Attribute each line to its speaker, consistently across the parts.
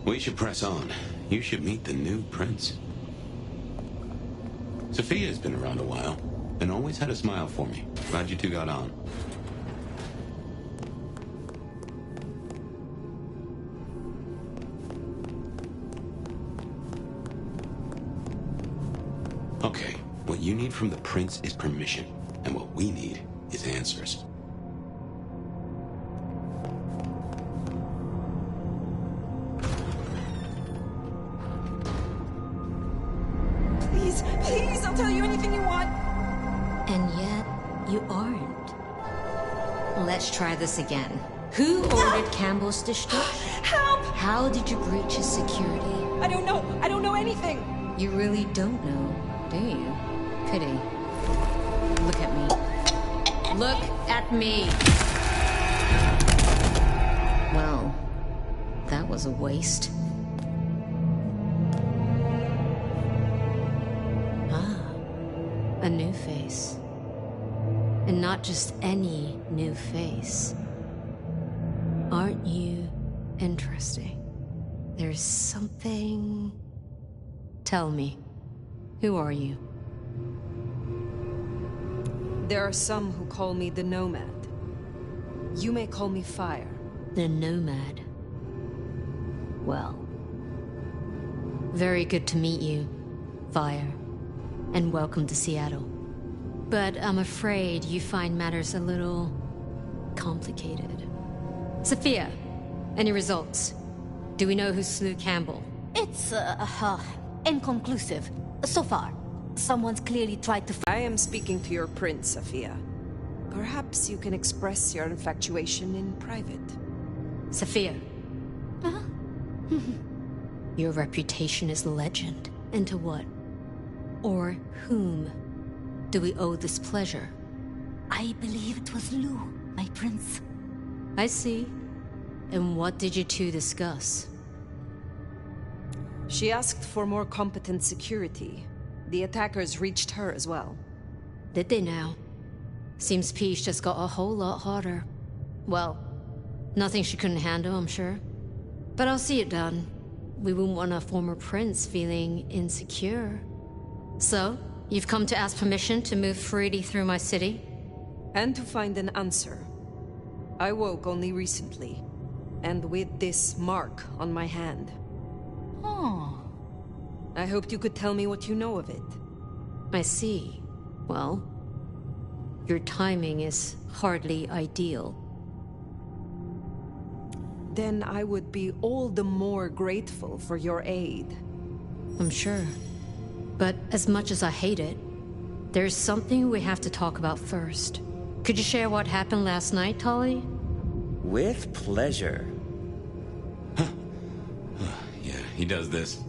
Speaker 1: We should press on. You should meet the new prince. Sophia's been around a while, and always had a smile for me. Glad you two got on. Okay, what you need from the prince is permission, and what we need is answers.
Speaker 2: Please, I'll tell you anything you want.
Speaker 3: And yet, you aren't. Let's try this again. Who ordered Campbell's destruction?
Speaker 2: Help!
Speaker 3: How did you breach his security?
Speaker 2: I don't know. I don't know anything.
Speaker 3: You really don't know, do you? Pity. Look at me. Look at me! Well, that was a waste. A new face. And not just any new face. Aren't you interesting? There's something... Tell me, who are you?
Speaker 2: There are some who call me the Nomad. You may call me Fire.
Speaker 3: The Nomad. Well, very good to meet you, Fire. And welcome to Seattle. But I'm afraid you find matters a little... complicated. Sophia, any results? Do we know who slew Campbell?
Speaker 4: It's, inconclusive. So far. Someone's clearly tried to...
Speaker 2: I am speaking to your prince, Sophia. Perhaps you can express your infatuation in private.
Speaker 3: Sophia. Your reputation is legend. And to what? Or whom do we owe this pleasure?
Speaker 4: I believe it was Lou, my prince.
Speaker 3: I see. And what did you two discuss?
Speaker 2: She asked for more competent security. The attackers reached her as well.
Speaker 3: Did they now? Seems peace just got a whole lot harder. Well, nothing she couldn't handle, I'm sure. But I'll see it done. We wouldn't want a former prince feeling insecure. So, you've come to ask permission to move freely through my city?
Speaker 2: And to find an answer. I woke only recently, and with this mark on my hand.
Speaker 4: Oh.
Speaker 2: I hoped you could tell me what you know of it.
Speaker 3: I see. Well, your timing is hardly ideal.
Speaker 2: Then I would be all the more grateful for your aid.
Speaker 3: I'm sure. But as much as I hate it, there's something we have to talk about first. Could you share what happened last night, Tali?
Speaker 5: With pleasure.
Speaker 1: Yeah, he does this.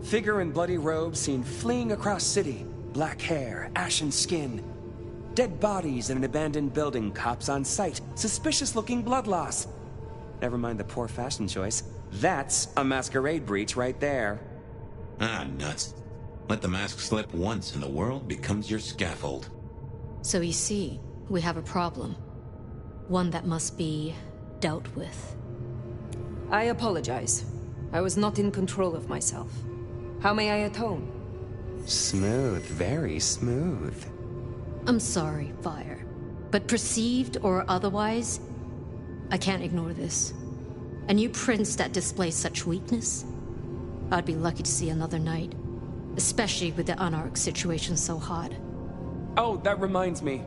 Speaker 5: Figure in bloody robes seen fleeing across city. Black hair, ashen skin. Dead bodies in an abandoned building, cops on site. Suspicious-looking blood loss. Never mind the poor fashion choice. That's a masquerade breach right there.
Speaker 1: Ah, nuts. Let the mask slip once and the world becomes your scaffold.
Speaker 3: So you see, we have a problem. One that must be dealt with.
Speaker 2: I apologize. I was not in control of myself. How may I atone?
Speaker 5: Smooth, very smooth.
Speaker 3: I'm sorry, Fire. But perceived or otherwise, I can't ignore this. A new prince that displays such weakness? I'd be lucky to see another night. Especially with the Anarch situation so hot.
Speaker 5: Oh, that reminds me.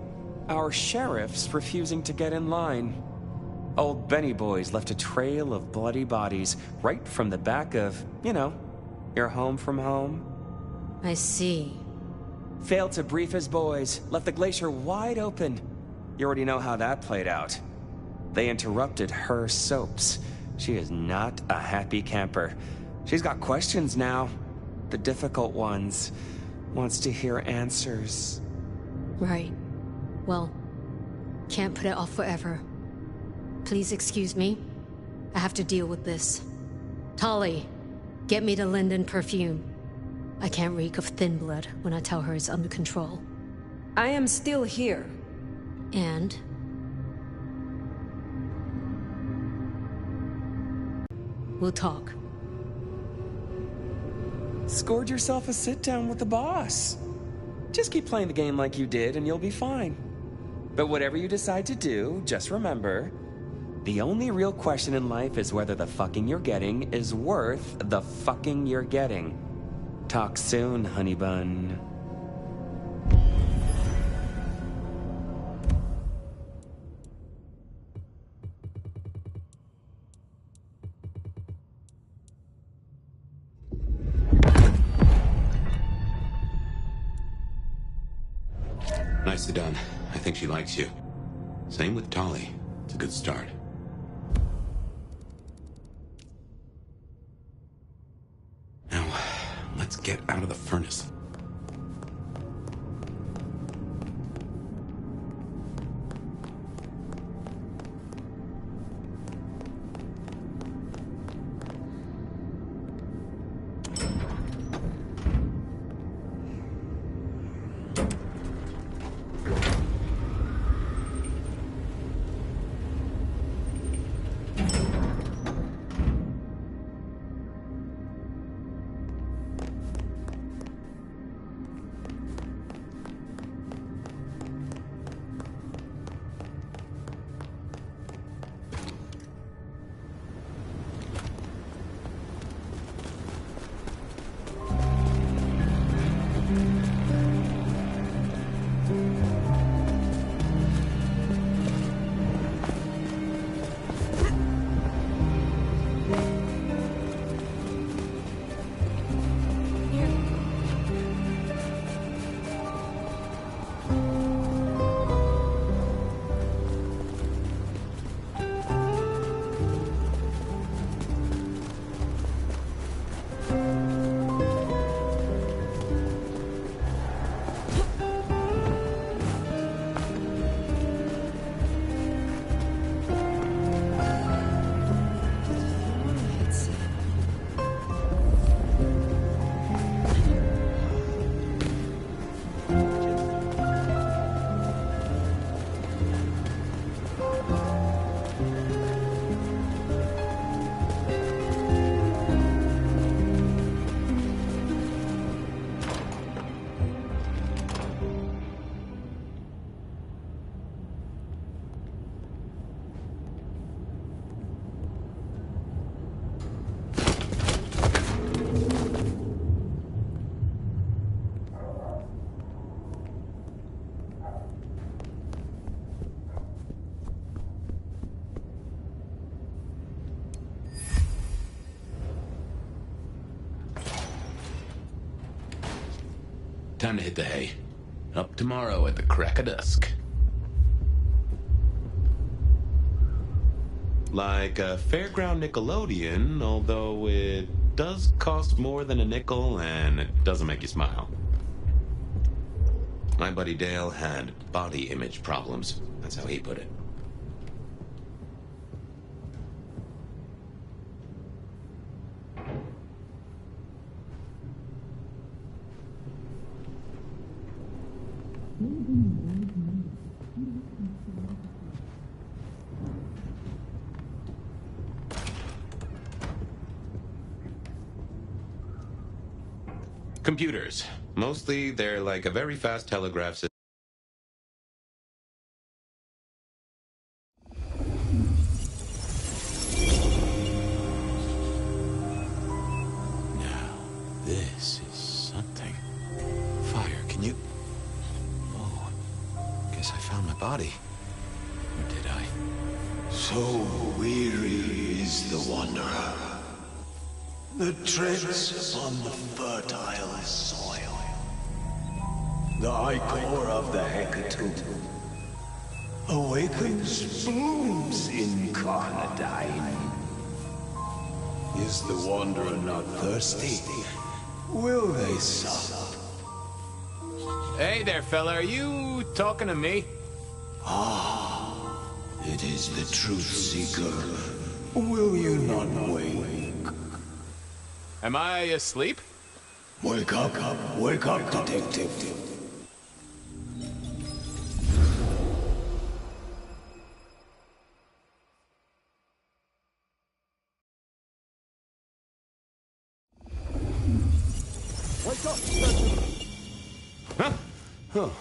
Speaker 5: Our sheriff's refusing to get in line. Old Benny Boys left a trail of bloody bodies right from the back of, you know, your home from home.
Speaker 3: I see.
Speaker 5: Failed to brief his boys, left the glacier wide open. You already know how that played out. They interrupted her soaps. She is not a happy camper. She's got questions now. The difficult ones. Wants to hear answers.
Speaker 3: Right. Well, can't put it off forever. Please excuse me. I have to deal with this. Tali, get me the Linden perfume. I can't reek of thin blood when I tell her it's under control.
Speaker 2: I am still here.
Speaker 3: And? We'll talk.
Speaker 5: Scored yourself a sit-down with the boss. Just keep playing the game like you did and you'll be fine. But whatever you decide to do, just remember, the only real question in life is whether the fucking you're getting is worth the fucking you're getting. Talk soon, honey bun.
Speaker 1: Nicely done. I think she likes you. Same with Tali. It's a good start. Now, let's get out of the furnace. Time to hit the hay. Up tomorrow at the crack of dusk. Like a fairground Nickelodeon, although it does cost more than a nickel and it doesn't make you smile. My buddy Dale had body image problems. That's how he put it. Computers. Mostly, they're like a very fast telegraph system. Now, this is something. Fire, can you... Oh, guess I found my body. Or did I?
Speaker 6: So weary is the wanderer that treads upon the fertile soil. The ichor of the Hecatomb awakens blooms incarnadine. Is the wanderer not thirsty? Will they sup?
Speaker 7: Hey there, fella. Are you talking to me?
Speaker 6: It is the truth seeker. Will you not wake?
Speaker 7: Am I asleep?
Speaker 6: Wake up, detective.
Speaker 1: Oh.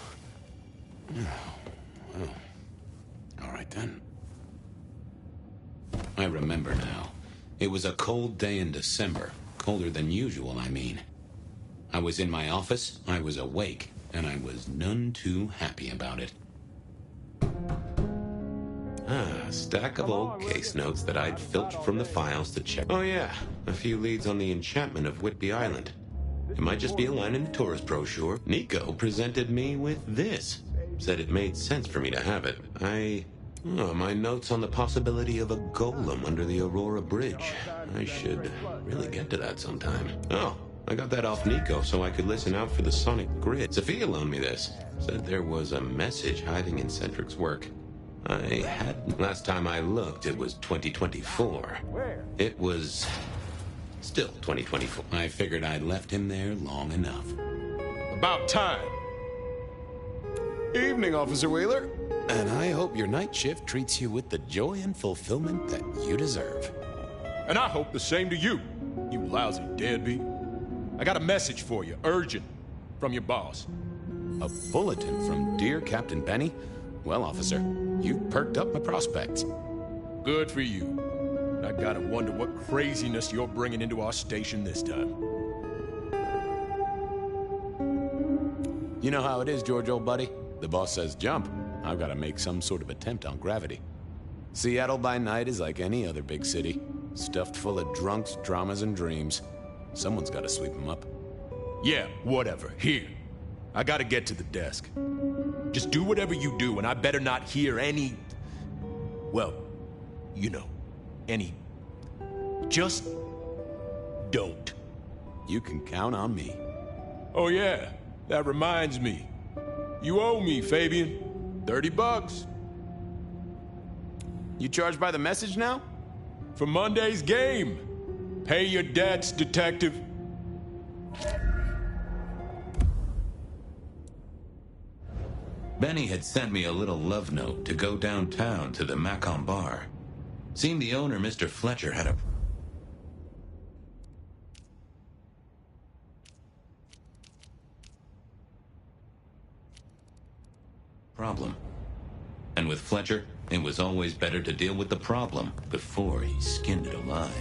Speaker 1: Well. All right, then. I remember now. It was a cold day in December. Colder than usual, I mean. I was in my office, I was awake, and I was none too happy about it. A stack of old case notes that I'd filched from the files to check. Oh yeah, a few leads on the enchantment of Whitby Island. It might just be a line in the tourist brochure. Nico presented me with this. Said it made sense for me to have it. My notes on the possibility of a golem under the Aurora Bridge. I should really get to that sometime. Oh, I got that off Nico so I could listen out for the sonic grid. Sophia loaned me this. Said there was a message hiding in Cedric's work. Last time I looked, it was 2024. It was still 2024. I figured I'd left him there long enough.
Speaker 8: About time. Evening, Officer Wheeler.
Speaker 1: And I hope your night shift treats you with the joy and fulfillment that you deserve.
Speaker 8: And I hope the same to you, you lousy deadbeat. I got a message for you, urgent, from your boss.
Speaker 1: A bulletin from dear Captain Benny? Well, officer, you've perked up my prospects.
Speaker 8: Good for you. I gotta wonder what craziness you're bringing into our station this time.
Speaker 1: You know how it is, George, old buddy. The boss says jump. I've got to make some sort of attempt on gravity. Seattle by night is like any other big city. Stuffed full of drunks, dramas, and dreams. Someone's got to sweep them up.
Speaker 8: Yeah, whatever. Here. I gotta get to the desk. Just do whatever you do, and I better not hear any... Well, you know, any... Just don't.
Speaker 1: You can count on me.
Speaker 8: Oh yeah, that reminds me. You owe me, Fabian. $30.
Speaker 1: You charged by the message now?
Speaker 8: For Monday's game. Pay your debts, detective.
Speaker 1: Benny had sent me a little love note to go downtown to the Macon bar. Seemed the owner, Mr. Fletcher, had a problem. And with Fletcher, it was always better to deal with the problem before he skinned it alive.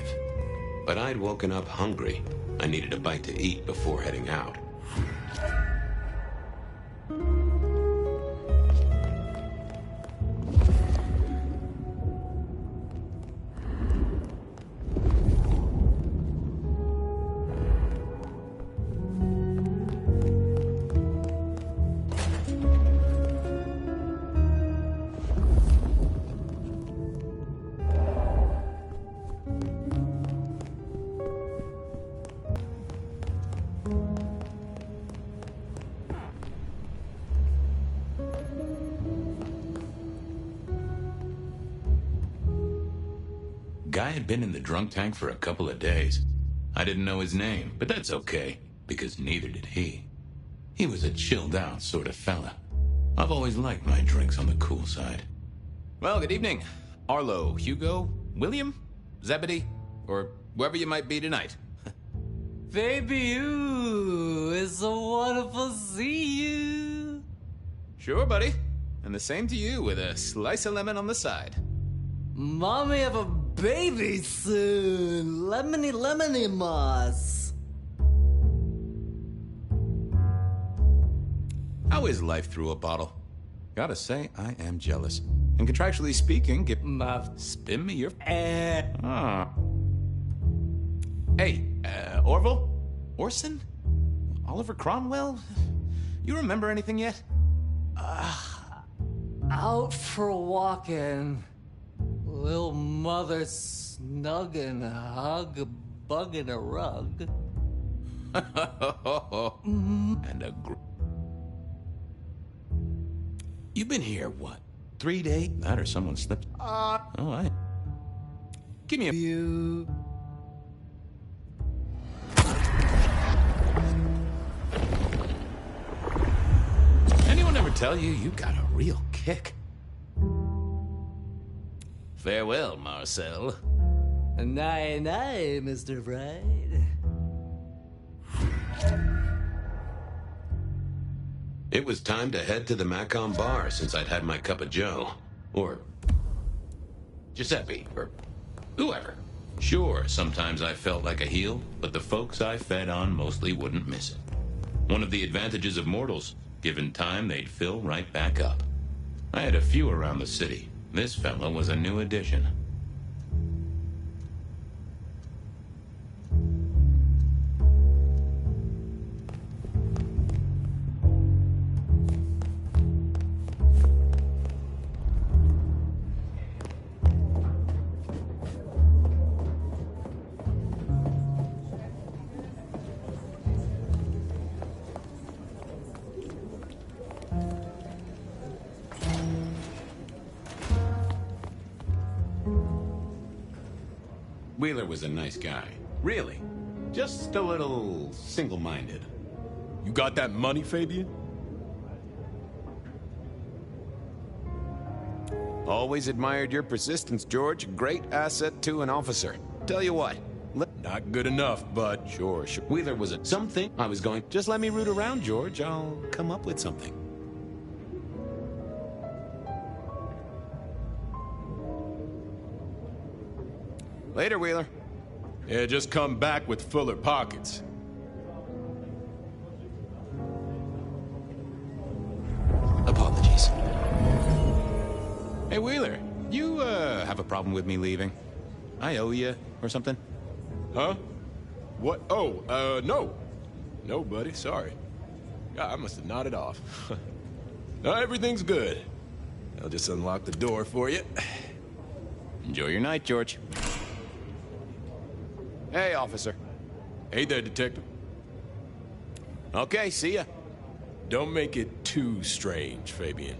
Speaker 1: But I'd woken up hungry. I needed a bite to eat before heading out. Guy had been in the drunk tank for a couple of days. I didn't know his name, but that's okay, because neither did he. He was a chilled-out sort of fella. I've always liked my drinks on the cool side.
Speaker 7: Well, good evening. Arlo, Hugo, William, Zebedee, or wherever you might be tonight.
Speaker 9: Baby, you, it's so wonderful to see you.
Speaker 7: Sure, buddy. And the same to you, with a slice of lemon on the side.
Speaker 9: Mommy have a baby soon. Lemony, lemony moss.
Speaker 1: How is life through a bottle? Gotta say, I am jealous. And contractually speaking, spin me your... Ah. Hey, Orville? Orson? Oliver Cromwell? You remember anything yet?
Speaker 9: Out for walking. Little mother snuggin', hug a bug in a rug.
Speaker 1: And a You've been here, what, 3 days? That or someone slipped. Give me a...
Speaker 9: You...
Speaker 1: Anyone ever tell you you got a real kick?
Speaker 7: Farewell, Marcel.
Speaker 9: Night-night, Mr. Bride.
Speaker 1: It was time to head to the Macon bar since I'd had my cup of joe. Or Giuseppe, or whoever. Sure, sometimes I felt like a heel, but the folks I fed on mostly wouldn't miss it. One of the advantages of mortals, given time, they'd fill right back up. I had a few around the city. This fella was a new addition. Wheeler was a nice guy. Really. Just a little single-minded.
Speaker 8: You got that money, Fabian?
Speaker 10: Always admired your persistence, George. Great asset to an officer. Tell you what.
Speaker 8: Not good enough, but...
Speaker 10: Sure.
Speaker 1: Wheeler was a something. I was going, just let me root around, George. I'll come up with something.
Speaker 10: Later, Wheeler.
Speaker 8: Yeah, just come back with fuller pockets.
Speaker 1: Apologies. Hey, Wheeler, you, have a problem with me leaving? I owe you, or something?
Speaker 8: Huh? What? Oh, no. No, buddy, sorry. I must have nodded off. No, everything's good. I'll just unlock the door for you.
Speaker 1: Enjoy your night, George.
Speaker 10: Hey, officer.
Speaker 8: Hey there, detective.
Speaker 10: Okay, see ya.
Speaker 8: Don't make it too strange, Fabian.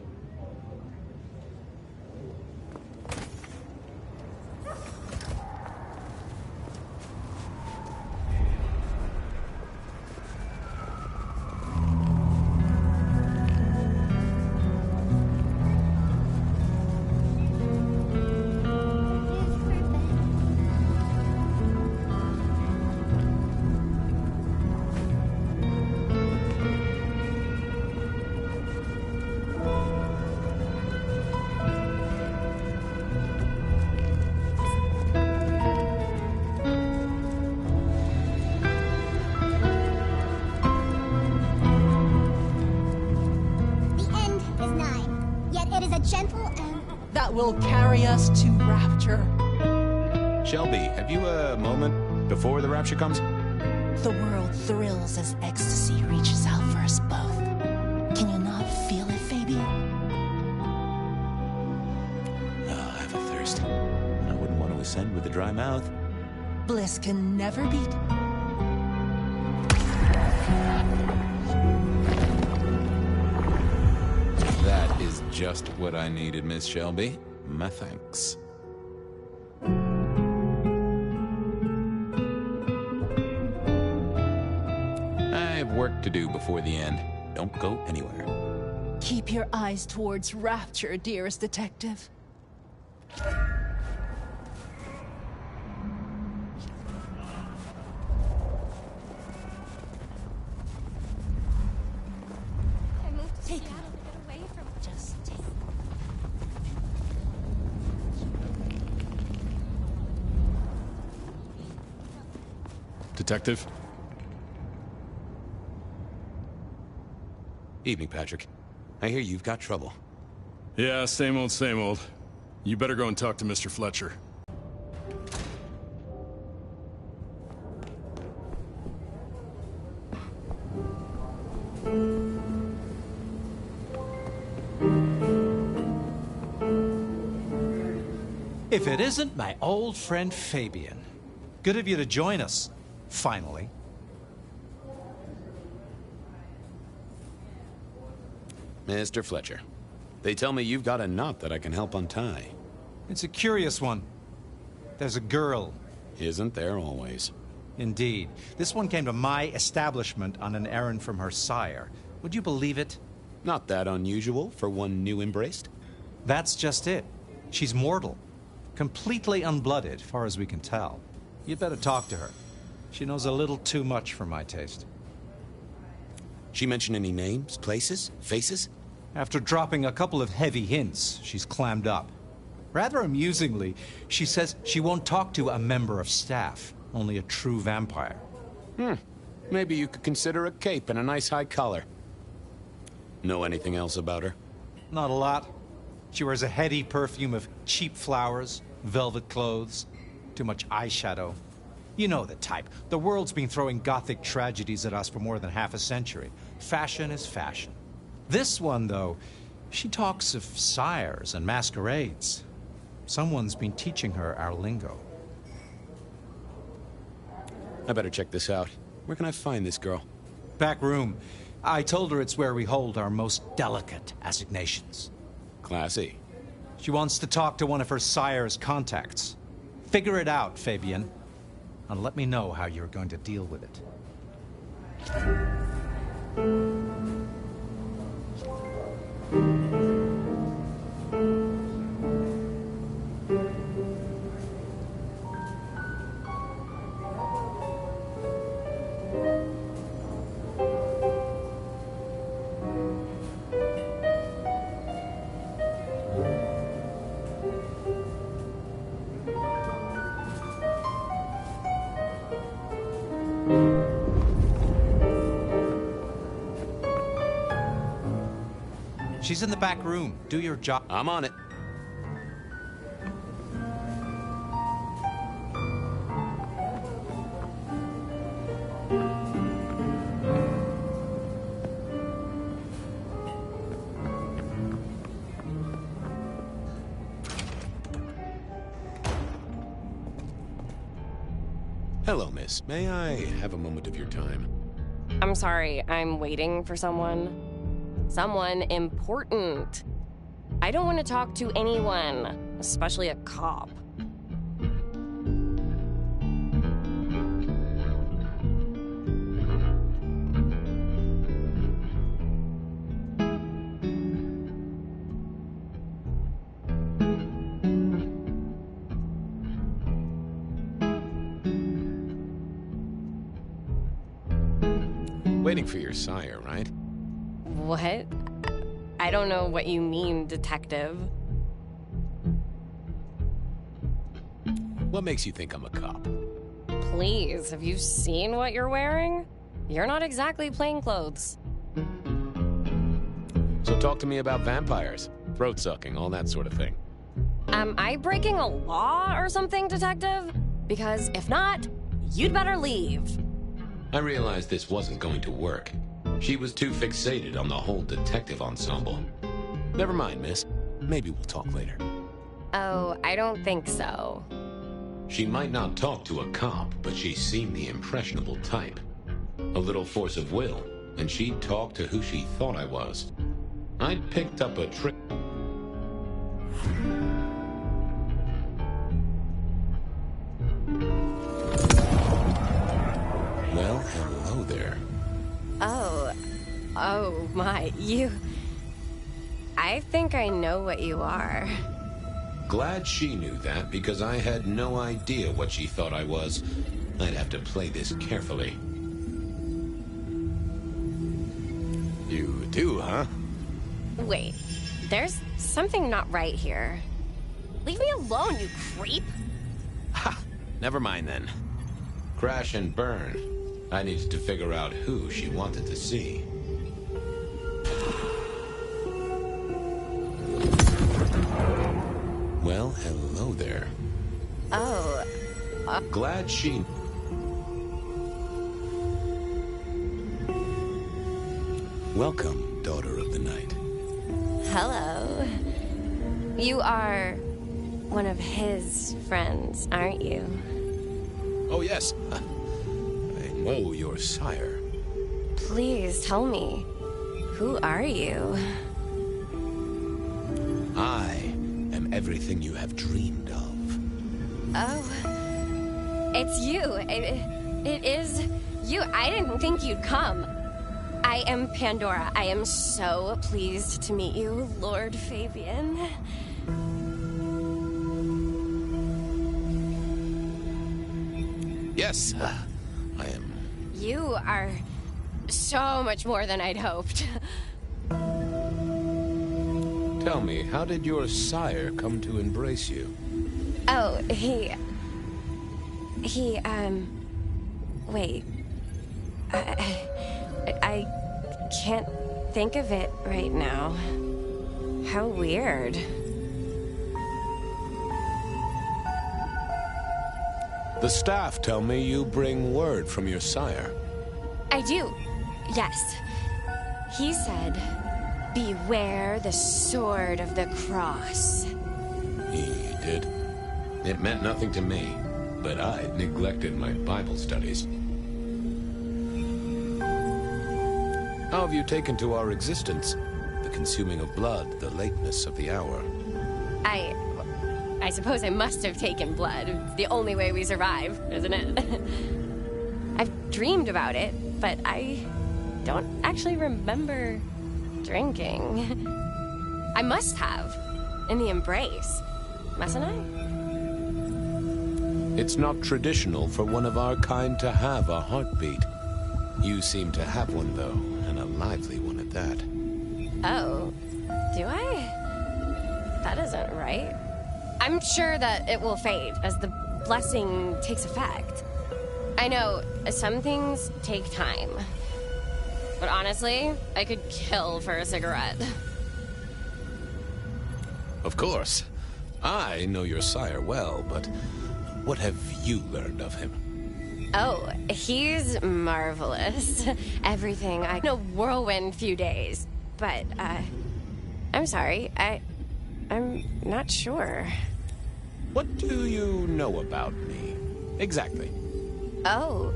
Speaker 11: Will carry us to Rapture.
Speaker 1: Shelby, have you a moment before the Rapture comes?
Speaker 11: The world thrills as ecstasy reaches out for us both. Can you not feel it, Fabian?
Speaker 1: I have a thirst. I wouldn't want to ascend with a dry mouth.
Speaker 11: Bliss can never beat.
Speaker 7: That is just what I needed, Miss Shelby. My thanks. I have work to do before the end. Don't go anywhere.
Speaker 11: Keep your eyes towards Rapture, dearest detective.
Speaker 8: Detective?
Speaker 1: Evening, Patrick. I hear you've got trouble.
Speaker 8: Yeah, same old, same old. You better go and talk to Mr. Fletcher.
Speaker 12: If it isn't my old friend Fabian. Good of you to join us. Finally.
Speaker 10: Mr. Fletcher, they tell me you've got a knot that I can help untie.
Speaker 12: It's a curious one. There's a girl.
Speaker 10: Isn't there always?
Speaker 12: Indeed. This one came to my establishment on an errand from her sire. Would you believe it?
Speaker 10: Not that unusual for one new embraced.
Speaker 12: That's just it. She's mortal. Completely unblooded, far as we can tell. You'd better talk to her. She knows a little too much for my taste.
Speaker 10: She mention any names, places, faces?
Speaker 12: After dropping a couple of heavy hints, she's clammed up. Rather amusingly, she says she won't talk to a member of staff, only a true vampire.
Speaker 10: Maybe you could consider a cape and a nice high collar. Know anything else about her?
Speaker 12: Not a lot. She wears a heady perfume of cheap flowers, velvet clothes, too much eyeshadow. You know the type. The world's been throwing gothic tragedies at us for more than half a century. Fashion is fashion. This one, though, she talks of sires and masquerades. Someone's been teaching her our lingo.
Speaker 10: I better check this out. Where can I find this girl?
Speaker 12: Back room. I told her it's where we hold our most delicate assignations.
Speaker 10: Classy.
Speaker 12: She wants to talk to one of her sire's contacts. Figure it out, Fabian. And let me know how you're going to deal with it. She's in the back room. Do your job.
Speaker 10: I'm on it. Hello, miss. May I have a moment of your time?
Speaker 13: I'm sorry, I'm waiting for someone. Someone important. I don't want to talk to anyone, especially a cop.
Speaker 10: Waiting for your sire, right?
Speaker 13: What? I don't know what you mean, detective.
Speaker 10: What makes you think I'm a cop?
Speaker 13: Please, have you seen what you're wearing? You're not exactly plainclothes.
Speaker 10: So talk to me about vampires, throat sucking, all that sort of thing.
Speaker 13: Am I breaking a law or something, detective? Because if not, you'd better leave.
Speaker 1: I realized this wasn't going to work. She was too fixated on the whole detective ensemble.
Speaker 10: Never mind, miss. Maybe we'll talk later.
Speaker 13: Oh, I don't think so.
Speaker 1: She might not talk to a cop, but she seemed the impressionable type. A little force of will, and she'd talk to who she thought I was. I'd picked up a trick. Well, hello there.
Speaker 13: Oh my, I think I know what you are.
Speaker 1: Glad she knew that, because I had no idea what she thought I was. I'd have to play this carefully.
Speaker 10: You do, huh?
Speaker 13: Wait, there's something not right here. Leave me alone, you creep!
Speaker 10: Ha! Never mind then.
Speaker 1: Crash and burn. I needed to figure out who she wanted to see. Well, hello there.
Speaker 13: Oh.
Speaker 1: Glad she...
Speaker 10: Welcome, daughter of the night.
Speaker 13: Hello. You are one of his friends, aren't you?
Speaker 10: Oh, yes. I know your sire.
Speaker 13: Please tell me, who are you?
Speaker 10: I am everything you have dreamed of.
Speaker 13: Oh, it's you. It is you. I didn't think you'd come. I am Pandora. I am so pleased to meet you, Lord Fabian.
Speaker 10: Yes, I am.
Speaker 13: You are so much more than I'd hoped.
Speaker 10: Tell me, how did your sire come to embrace you?
Speaker 13: Oh, wait. I can't think of it right now. How weird.
Speaker 10: The staff tell me you bring word from your sire.
Speaker 13: I do, yes. He said, beware the sword of the cross.
Speaker 10: He did? It meant nothing to me, but I neglected my Bible studies. How have you taken to our existence? The consuming of blood, the lateness of the hour.
Speaker 13: I suppose I must have taken blood. It's the only way we survive, isn't it? I've dreamed about it, but I don't actually remember drinking. I must have. In the embrace. Mustn't I?
Speaker 10: It's not traditional for one of our kind to have a heartbeat. You seem to have one, though, and a lively one at that.
Speaker 13: Oh, do I? That isn't right. I'm sure that it will fade as the blessing takes effect. I know, some things take time. But honestly, I could kill for a cigarette.
Speaker 10: Of course. I know your sire well, but what have you learned of him?
Speaker 13: Oh, he's marvelous. Everything. In a whirlwind few days. But, I'm sorry. I'm not sure.
Speaker 10: What do you know about me? Exactly.
Speaker 13: Oh,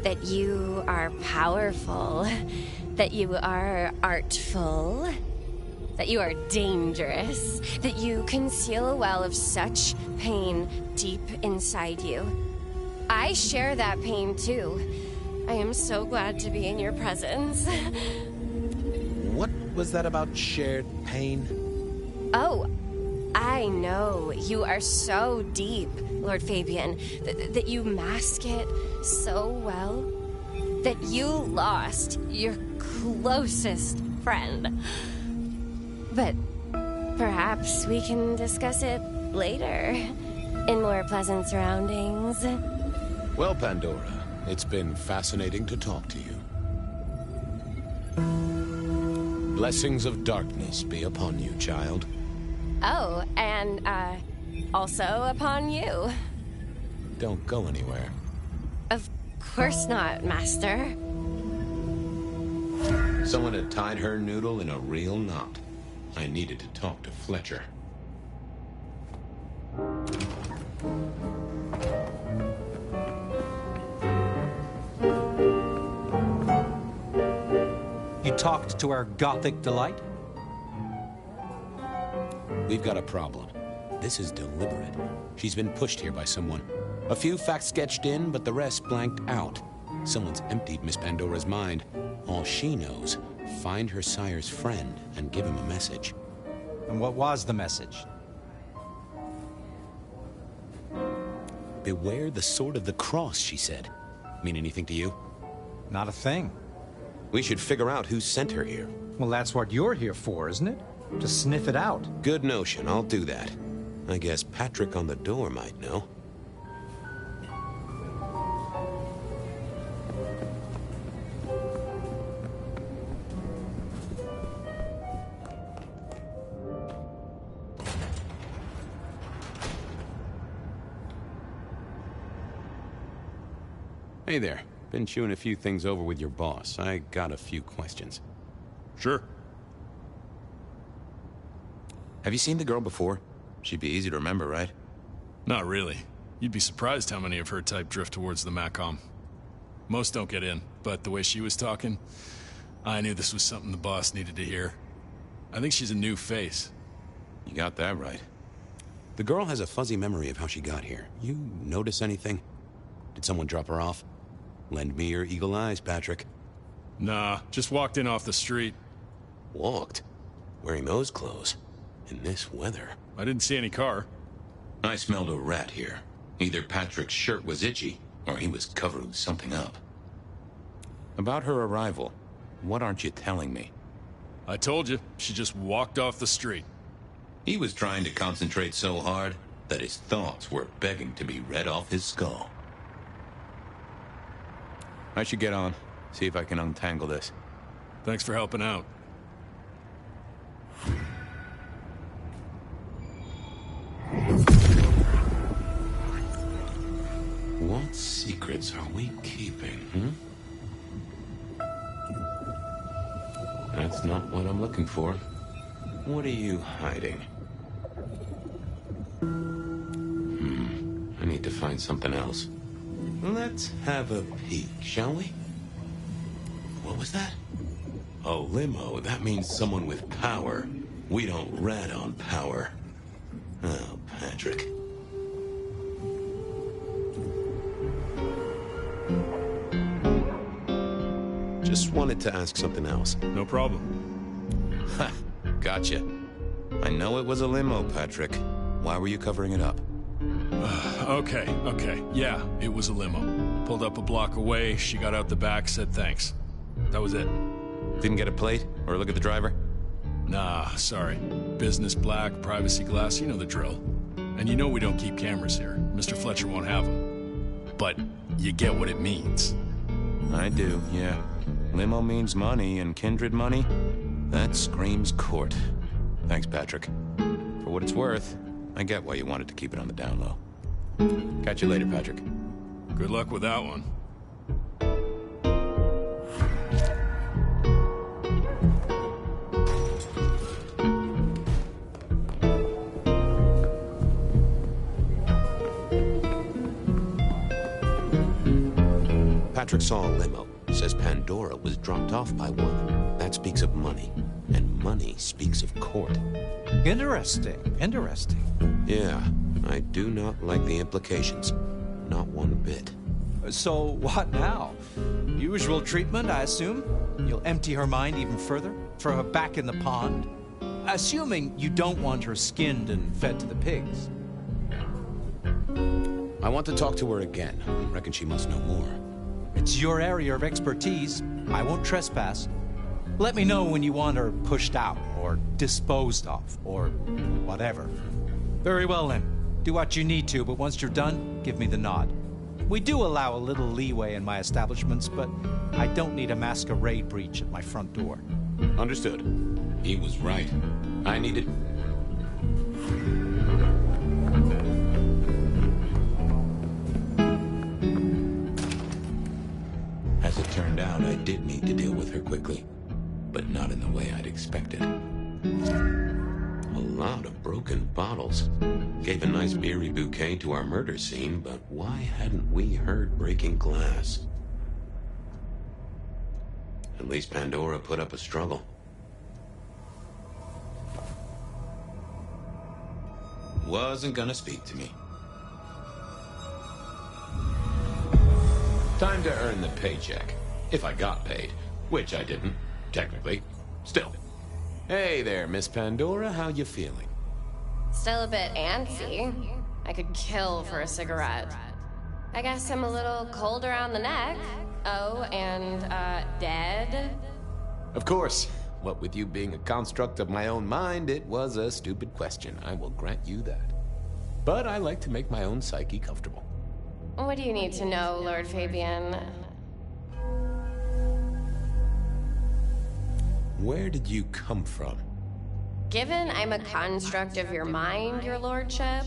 Speaker 13: that you are powerful. That you are artful. That you are dangerous. That you conceal a well of such pain deep inside you. I share that pain too. I am so glad to be in your presence.
Speaker 10: What was that about shared pain?
Speaker 13: Oh, I know. You are so deep, Lord Fabian, that you mask it so well. That you lost your closest friend. But perhaps we can discuss it later, in more pleasant surroundings.
Speaker 10: Well, Pandora, it's been fascinating to talk to you. Blessings of darkness be upon you, child.
Speaker 13: Oh, and, also upon you.
Speaker 10: Don't go anywhere.
Speaker 13: Of course not, Master.
Speaker 1: Someone had tied her noodle in a real knot. I needed to talk to Fletcher.
Speaker 12: You talked to our Gothic delight?
Speaker 10: We've got a problem. This is deliberate. She's been pushed here by someone. A few facts sketched in, but the rest blanked out. Someone's emptied Miss Pandora's mind. All she knows, find her sire's friend and give him a message.
Speaker 12: And what was the message?
Speaker 10: Beware the sword of the cross, she said. Mean anything to you?
Speaker 12: Not a thing.
Speaker 1: We should figure out who sent her here.
Speaker 12: Well, that's what you're here for, isn't it? To sniff it out.
Speaker 1: Good notion, I'll do that. I guess Patrick on the door might know. Hey there. Been chewing a few things over with your boss. I got a few questions.
Speaker 8: Sure.
Speaker 1: Have you seen the girl before? She'd be easy to remember, right?
Speaker 14: Not really. You'd be surprised how many of her type drift towards the MACOM. Most don't get in, but the way she was talking, I knew this was something the boss needed to hear. I think she's a new face.
Speaker 1: You got that right. The girl has a fuzzy memory of how she got here. You notice anything? Did someone drop her off? Lend me your eagle eyes, Patrick.
Speaker 14: Nah, just walked in off the street.
Speaker 1: Walked? Wearing those clothes? In this weather?
Speaker 14: I didn't see any car.
Speaker 1: I smelled a rat here. Either Patrick's shirt was itchy, or he was covering something up.
Speaker 10: About her arrival, what aren't you telling me?
Speaker 14: I told you, she just walked off the street.
Speaker 1: He was trying to concentrate so hard that his thoughts were begging to be read off his skull.
Speaker 10: I should get on, see if I can untangle this.
Speaker 14: Thanks for helping out.
Speaker 1: What secrets are we keeping, That's not what I'm looking for. What are you hiding? I need to find something else. Let's have a peek, shall we? What was that? A limo. That means someone with power. We don't rat on power. Oh, Patrick. Just wanted to ask something else.
Speaker 14: No problem.
Speaker 10: Ha! Gotcha. I know it was a limo, Patrick. Why were you covering it up?
Speaker 14: Okay. Yeah, it was a limo. Pulled up a block away, she got out the back, said thanks. That was it.
Speaker 10: Didn't get a plate or look at the driver?
Speaker 14: Nah, sorry. Business black, privacy glass, you know the drill. And you know we don't keep cameras here. Mr. Fletcher won't have them. But you get what it means.
Speaker 10: I do, yeah. Limo means money, and kindred money? That screams court. Thanks, Patrick. For what it's worth, I get why you wanted to keep it on the down low. Catch you later, Patrick.
Speaker 14: Good luck with that one.
Speaker 1: Patrick saw a limo. Says Pandora was dropped off by one. That speaks of money. And money speaks of court.
Speaker 12: Interesting.
Speaker 1: Yeah, I do not like the implications. Not one bit.
Speaker 12: So, what now? Usual treatment, I assume? You'll empty her mind even further? Throw her back in the pond? Assuming you don't want her skinned and fed to the pigs.
Speaker 10: I want to talk to her again. Reckon she must know more.
Speaker 12: It's your area of expertise. I won't trespass. Let me know when you want her pushed out, or disposed of, or whatever. Very well then. Do what you need to, but once you're done, give me the nod. We do allow a little leeway in my establishments, but I don't need a masquerade breach at my front door.
Speaker 1: Understood. He was right. I needed... As it turned out, I did need to deal with her quickly. But not in the way I'd expected. A lot of broken bottles. Gave a nice beery bouquet to our murder scene, but why hadn't we heard breaking glass? At least Pandora put up a struggle. Wasn't gonna speak to me. Time to earn the paycheck. If I got paid. Which I didn't, technically. Still. Hey there, Miss Pandora, how you feeling?
Speaker 13: Still a bit antsy. I could kill for a cigarette. I guess I'm a little cold around the neck. Oh, and, dead?
Speaker 1: Of course. What with you being a construct of my own mind, it was a stupid question. I will grant you that. But I like to make my own psyche comfortable.
Speaker 13: What do you need to know, Lord Fabian?
Speaker 1: Where did you come from?
Speaker 13: Given I'm a construct of your mind, your lordship,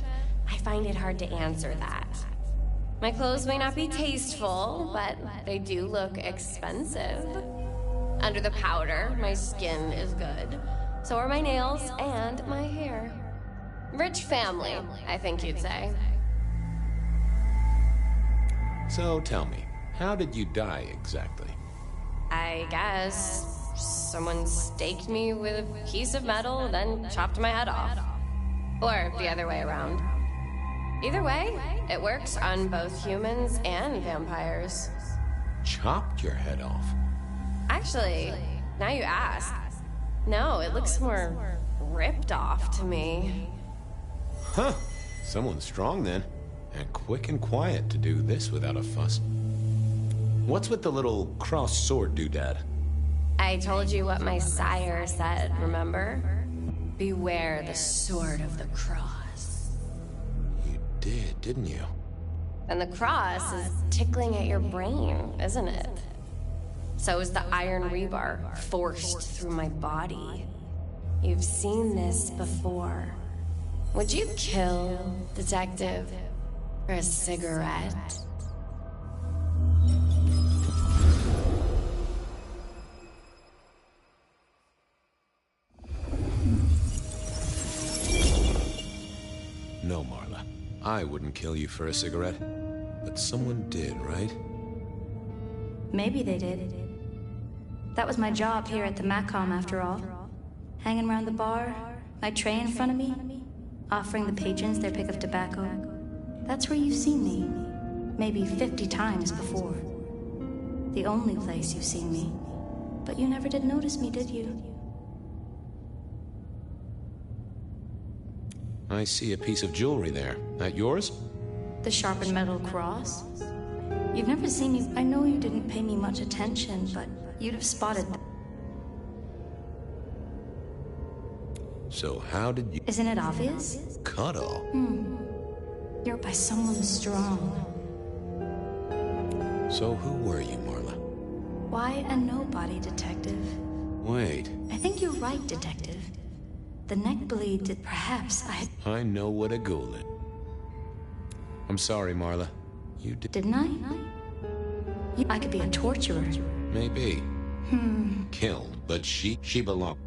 Speaker 13: I find it hard to answer that. My clothes may not be tasteful, but they do look expensive. Under the powder, my skin is good. So are my nails and my hair. Rich family, I think you'd say.
Speaker 1: So tell me, how did you die exactly?
Speaker 13: I guess someone staked me with a piece of metal, then chopped my head off. Or the other way around. Either way, it works on both humans and vampires.
Speaker 1: Chopped your head off?
Speaker 13: Actually, now you ask. No, it looks more ripped off to me.
Speaker 1: Huh. Someone's strong then. And quick and quiet to do this without a fuss.
Speaker 10: What's with the little cross sword doodad?
Speaker 13: I told you what my sire said, remember? Beware the sword of the cross.
Speaker 10: You did, didn't you?
Speaker 13: And the cross is tickling at your brain, isn't it? So is the iron rebar forced through my body. You've seen this before. Would you kill, Detective, for a cigarette?
Speaker 10: No, Marla. I wouldn't kill you for a cigarette. But someone did, right?
Speaker 15: Maybe they did. That was my job here at the MACOM, after all. Hanging around the bar, my tray in front of me, offering the patrons their pick of tobacco. That's where you've seen me. Maybe 50 times before. The only place you've seen me. But you never did notice me, did you?
Speaker 10: I see a piece of jewelry there. That yours?
Speaker 15: The sharpened metal cross? You've never seen me. I know you didn't pay me much attention, but you'd have spotted.
Speaker 10: So how did you...
Speaker 15: Isn't it obvious?
Speaker 10: Cuddle?
Speaker 15: You're by someone strong.
Speaker 10: So who were you, Marla?
Speaker 15: Why a nobody, Detective?
Speaker 10: Wait.
Speaker 15: I think you're right, Detective. The neck bleed that perhaps
Speaker 10: I know what a ghoul is. I'm sorry, Marla. You did...
Speaker 15: Didn't I? I could be a torturer.
Speaker 10: Maybe. Killed, but she belonged.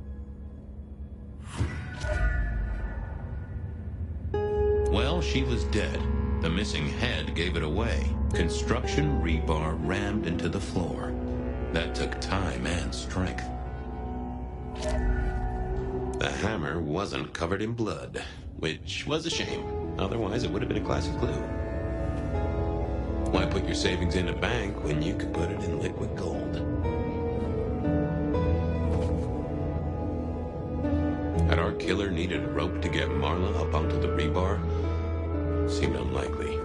Speaker 1: Well, she was dead. The missing head gave it away. Construction rebar rammed into the floor. That took time and strength. The hammer wasn't covered in blood, which was a shame. Otherwise, it would have been a classic clue. Why put your savings in a bank when you could put it in liquid gold? Had our killer needed a rope to get Marla up onto the rebar? Seemed unlikely.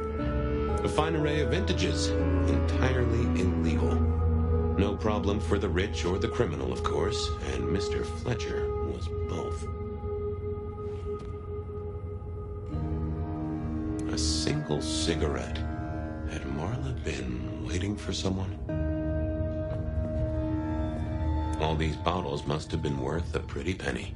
Speaker 1: A fine array of vintages, entirely illegal. No problem for the rich or the criminal, of course, and Mr. Fletcher was both. A single cigarette. Had Marla been waiting for someone? All these bottles must have been worth a pretty penny.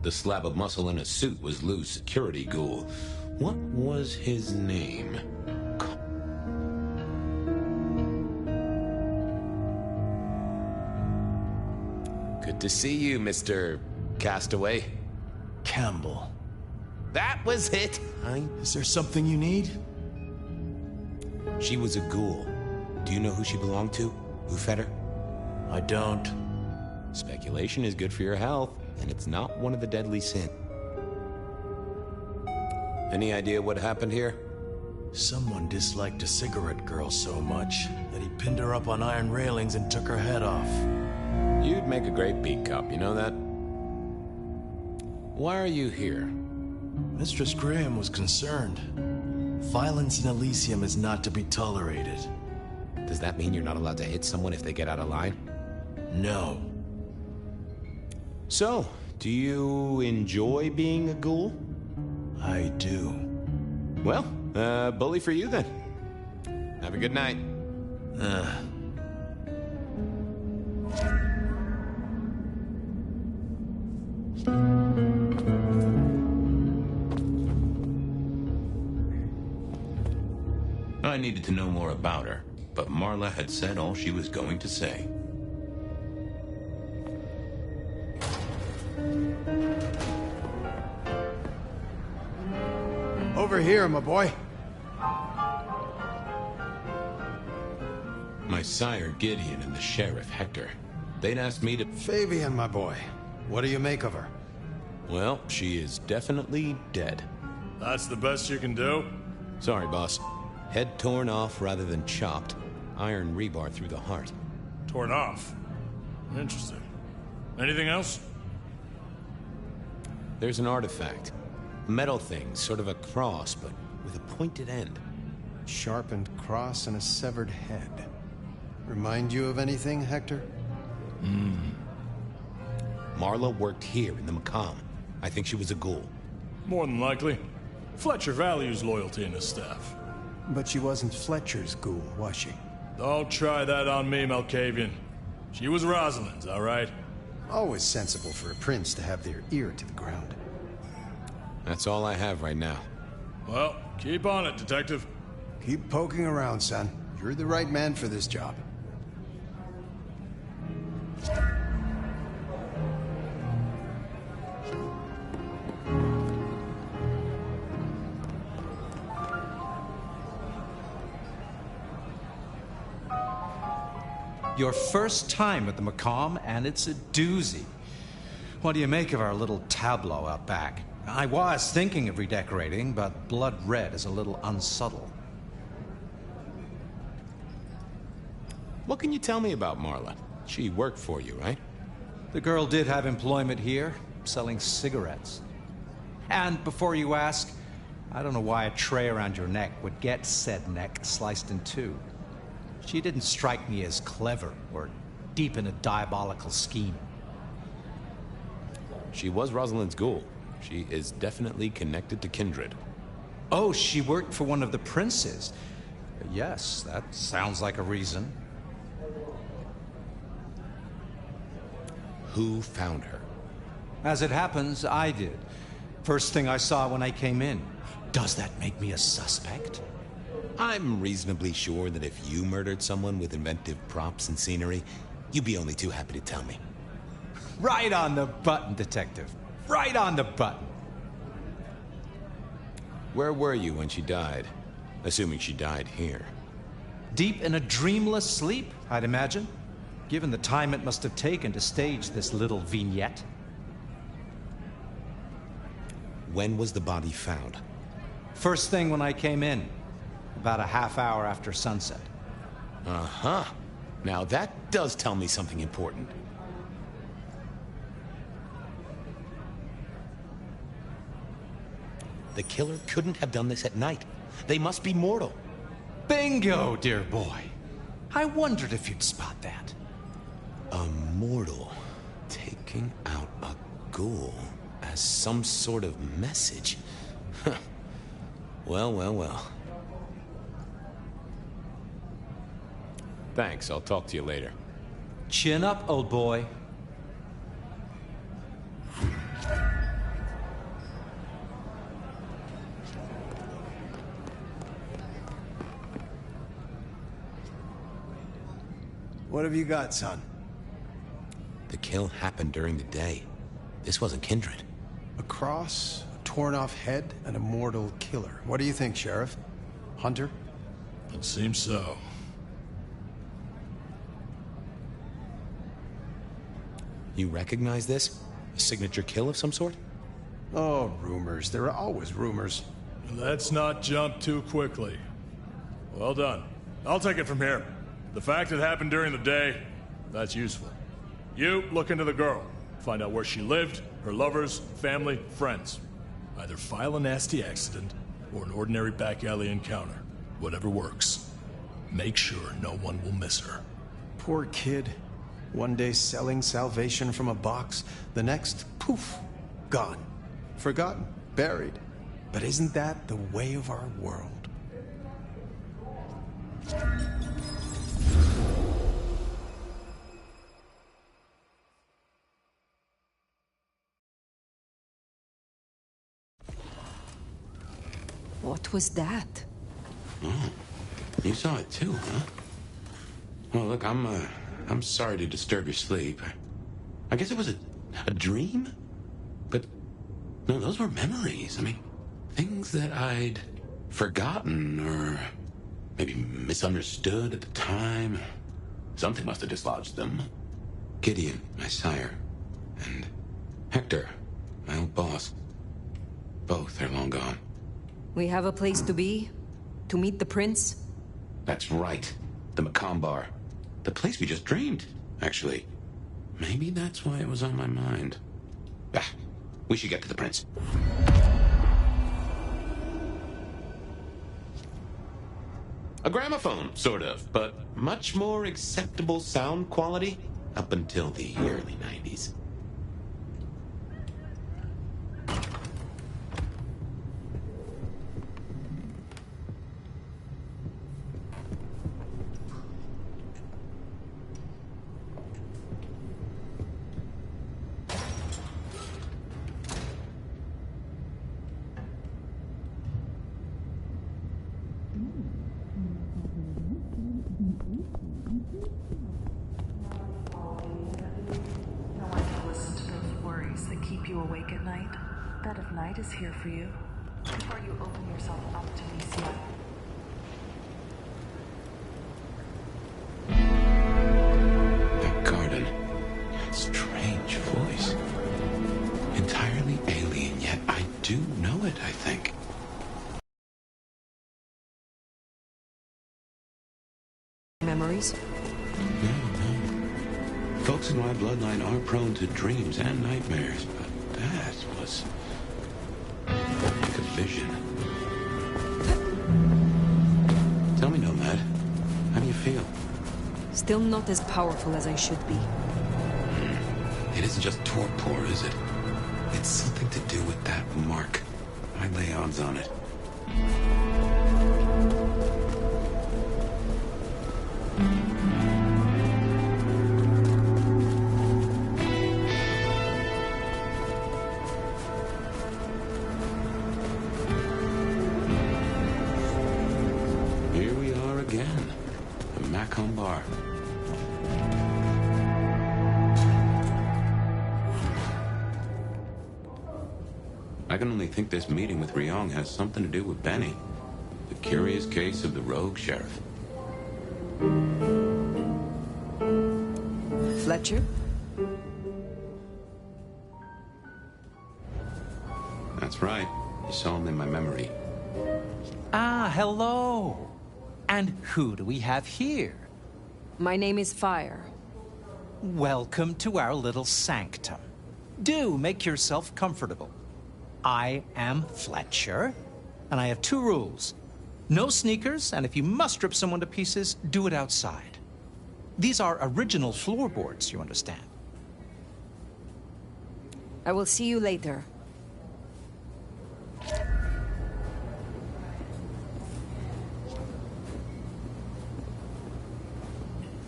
Speaker 1: The slab of muscle in a suit was Lou's security ghoul. What was his name?
Speaker 10: Good to see you, Mr. Castaway.
Speaker 6: Campbell.
Speaker 10: That was it!
Speaker 6: Is there something you need?
Speaker 10: She was a ghoul. Do you know who she belonged to? Who fed her?
Speaker 6: I don't.
Speaker 10: Speculation is good for your health, and it's not one of the deadly sins. Any idea what happened here?
Speaker 6: Someone disliked a cigarette girl so much that he pinned her up on iron railings and took her head off.
Speaker 10: You'd make a great beat cop, you know that? Why are you here?
Speaker 6: Mistress Graham was concerned. Violence in Elysium is not to be tolerated.
Speaker 10: Does that mean you're not allowed to hit someone if they get out of line?
Speaker 6: No.
Speaker 10: So, do you enjoy being a ghoul?
Speaker 6: I do.
Speaker 10: Well, bully for you then. Have a good night.
Speaker 1: I needed to know more about her, but Marla had said all she was going to say.
Speaker 16: Over here, my boy.
Speaker 1: My sire Gideon and the sheriff Hector. They'd asked me to...
Speaker 16: Fabian, my boy. What do you make of her?
Speaker 10: Well, she is definitely dead.
Speaker 14: That's the best you can do?
Speaker 10: Sorry, boss. Head torn off rather than chopped. Iron rebar through the heart.
Speaker 14: Torn off? Interesting. Anything else?
Speaker 10: There's an artifact. metal thing, sort of a cross, but with a pointed end.
Speaker 16: Sharpened cross and a severed head. Remind you of anything, Hector?
Speaker 10: Marla worked here in the Macomb. I think she was a ghoul.
Speaker 14: More than likely. Fletcher values loyalty in his staff.
Speaker 16: But she wasn't Fletcher's ghoul, was she?
Speaker 14: Don't try that on me, Malkavian. She was Rosalind's, all right?
Speaker 16: Always sensible for a prince to have their ear to the ground.
Speaker 10: That's all I have right now.
Speaker 14: Well, keep on it, Detective.
Speaker 16: Keep poking around, son. You're the right man for this job.
Speaker 12: Your first time at the Macomb, and it's a doozy. What do you make of our little tableau out back? I was thinking of redecorating, but blood red is a little unsubtle.
Speaker 10: What can you tell me about Marla? She worked for you, right?
Speaker 12: The girl did have employment here, selling cigarettes. And before you ask, I don't know why a tray around your neck would get said neck sliced in two. She didn't strike me as clever or deep in a diabolical scheme.
Speaker 10: She was Rosalind's ghoul. She is definitely connected to Kindred.
Speaker 12: Oh, she worked for one of the princes. Yes, that sounds like a reason.
Speaker 10: Who found her?
Speaker 12: As it happens, I did. First thing I saw when I came in. Does that make me a suspect?
Speaker 10: I'm reasonably sure that if you murdered someone with inventive props and scenery, you'd be only too happy to tell me.
Speaker 12: Right on the button, Detective. Right on the button.
Speaker 10: Where were you when she died? Assuming she died here.
Speaker 12: Deep in a dreamless sleep, I'd imagine. Given the time it must have taken to stage this little vignette.
Speaker 10: When was the body found?
Speaker 12: First thing when I came in. About a half hour after sunset.
Speaker 10: Uh-huh. Now that does tell me something important. The killer couldn't have done this at night. They must be mortal.
Speaker 12: Bingo, dear boy. I wondered if you'd spot that.
Speaker 10: A mortal taking out a ghoul as some sort of message. Well, well, well. Thanks, I'll talk to you later.
Speaker 12: Chin up, old boy.
Speaker 16: What have you got, son?
Speaker 10: The kill happened during the day. This wasn't Kindred.
Speaker 16: A cross, a torn-off head, and a mortal killer. What do you think, Sheriff? Hunter?
Speaker 14: It seems so.
Speaker 10: You recognize this? A signature kill of some sort?
Speaker 16: Oh, rumors. There are always rumors.
Speaker 14: Let's not jump too quickly. Well done. I'll take it from here. The fact it happened during the day, that's useful. You look into the girl. Find out where she lived, her lovers, family, friends. Either file a nasty accident or an ordinary back alley encounter. Whatever works. Make sure no one will miss her.
Speaker 16: Poor kid. One day selling salvation from a box, the next, poof, gone. Forgotten, buried. But isn't that the way of our world?
Speaker 2: What was that?
Speaker 1: Oh, you saw it too, huh? Well, look, I'm sorry to disturb your sleep. I guess it was a dream? But, no, those were memories. I mean, things that I'd forgotten or maybe misunderstood at the time. Something must have dislodged them. Gideon, my sire, and Hector, my old boss. Both are long gone.
Speaker 2: We have a place to be? To meet the prince?
Speaker 1: That's right. The Macomb Bar. The place we just dreamed, actually. Maybe that's why it was on my mind. Ah, we should get to the prince. A gramophone, sort of, but much more acceptable sound quality up until the early 90s.
Speaker 17: Is here for you before you open yourself up to Amicia.
Speaker 1: That garden. That strange voice. Entirely alien, yet I do know it, I think.
Speaker 2: Memories?
Speaker 1: No. Folks in my bloodline are prone to dreams and nightmares, but that was... like a vision. Tell me, Nomad, how do you feel?
Speaker 2: Still not as powerful as I should be.
Speaker 1: It isn't just torpor, is it? It's something to do with that mark. I lay odds on it. Bar. I can only think this meeting with Ryong has something to do with Benny. The curious case of the rogue sheriff.
Speaker 2: Fletcher?
Speaker 1: That's right. You saw him in my memory.
Speaker 12: Ah, hello. And who do we have here?
Speaker 2: My name is Fire.
Speaker 12: Welcome to our little sanctum. Do make yourself comfortable. I am Fletcher, and I have 2 rules. No sneakers, and if you must rip someone to pieces, do it outside. These are original floorboards, you understand.
Speaker 2: I will see you later.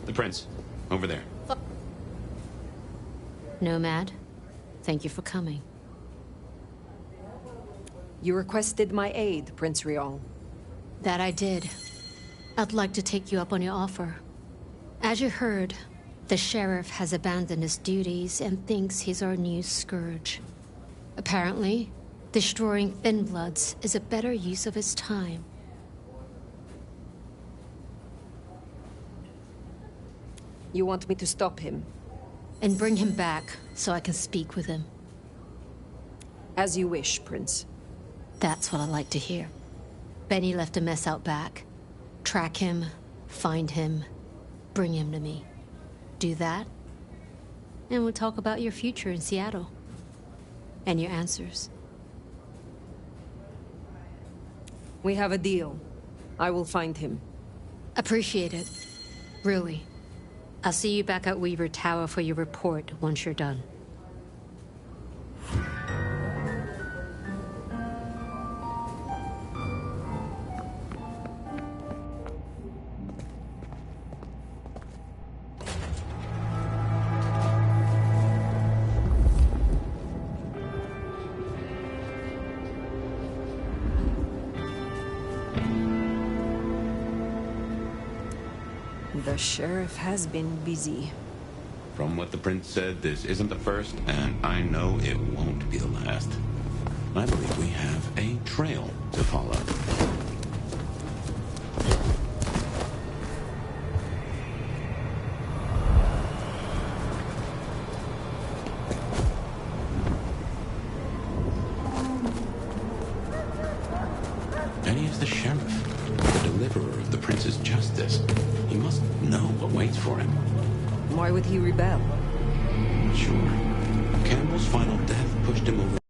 Speaker 1: The prince, over there.
Speaker 3: Nomad, thank you for coming.
Speaker 2: You requested my aid, Prince Ryong.
Speaker 3: That I did. I'd like to take you up on your offer. As you heard, the sheriff has abandoned his duties and thinks he's our new scourge. Apparently, destroying Thin Bloods is a better use of his time.
Speaker 2: You want me to stop him?
Speaker 3: And bring him back, so I can speak with him.
Speaker 2: As you wish, Prince.
Speaker 3: That's what I like to hear. Benny left a mess out back. Track him, find him, bring him to me. Do that, and we'll talk about your future in Seattle. And your answers.
Speaker 2: We have a deal. I will find him.
Speaker 3: Appreciate it. Really. I'll see you back at Weaver Tower for your report once you're done.
Speaker 2: The sheriff has been busy.
Speaker 1: From what the prince said, this isn't the first, and I know it won't be the last. I believe we have a trail to follow. Benny is the sheriff, the deliverer of the prince's justice. He must know what waits for him.
Speaker 2: Why would he rebel?
Speaker 1: Sure. Campbell's final death pushed him over